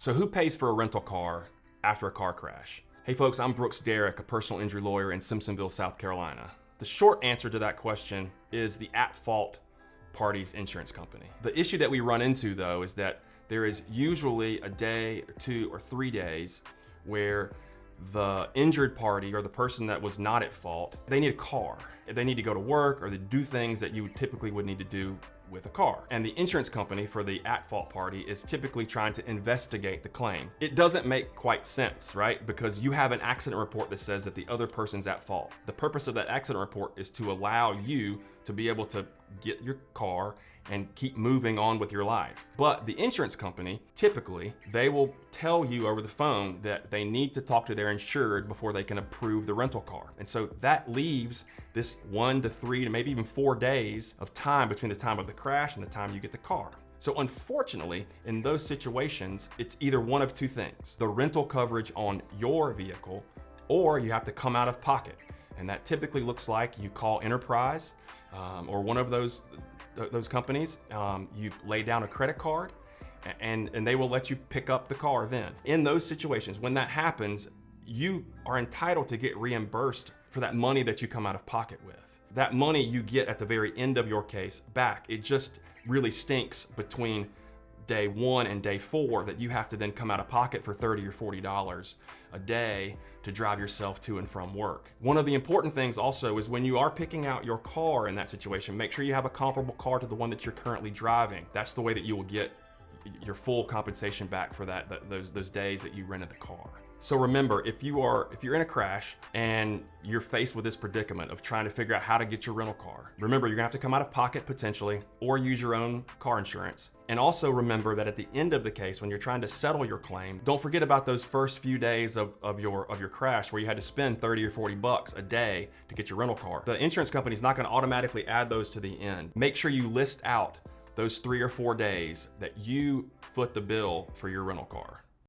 So who pays for a rental car after a car crash? Hey folks, I'm Brooks Derrick, a personal injury lawyer in Simpsonville, South Carolina. The short answer to that question is the at-fault party's insurance company. The issue that we run into though is that there is usually a day or 2 or 3 days where the injured party or the person that was not at fault, they need a car. They need to go to work or they do things that you typically would need to do with a car. And the insurance company for the at-fault party is typically trying to investigate the claim. It doesn't make quite sense, right? Because you have an accident report that says that the other person's at fault. The purpose of that accident report is to allow you to be able to get your car and keep moving on with your life. But the insurance company, typically, they will tell you over the phone that they need to talk to their insured before they can approve the rental car. And so that leaves this 1 to 3 to maybe even 4 days of time between the time of the crash and the time you get the car. So unfortunately, in those situations, it's either one of 2 things: the rental coverage on your vehicle, or you have to come out of pocket. And that typically looks like you call Enterprise or one of those companies, you lay down a credit card and they will let you pick up the car then. In those situations, when that happens, you are entitled to get reimbursed for that money that you come out of pocket with. That money you get at the very end of your case back. It just really stinks between day 1 and day 4 that you have to then come out of pocket for $30 or $40 a day to drive yourself to and from work. One of the important things also is when you are picking out your car in that situation, make sure you have a comparable car to the one that you're currently driving. That's the way that you will get your full compensation back for those days that you rented the car. So remember, if you're in a crash and you're faced with this predicament of trying to figure out how to get your rental car, remember you're gonna have to come out of pocket potentially or use your own car insurance. And also remember that at the end of the case, when you're trying to settle your claim, don't forget about those first few days of your crash where you had to spend 30 or 40 bucks a day to get your rental car. The insurance company is not gonna automatically add those to the end. Make sure you list out those 3 or 4 days that you foot the bill for your rental car.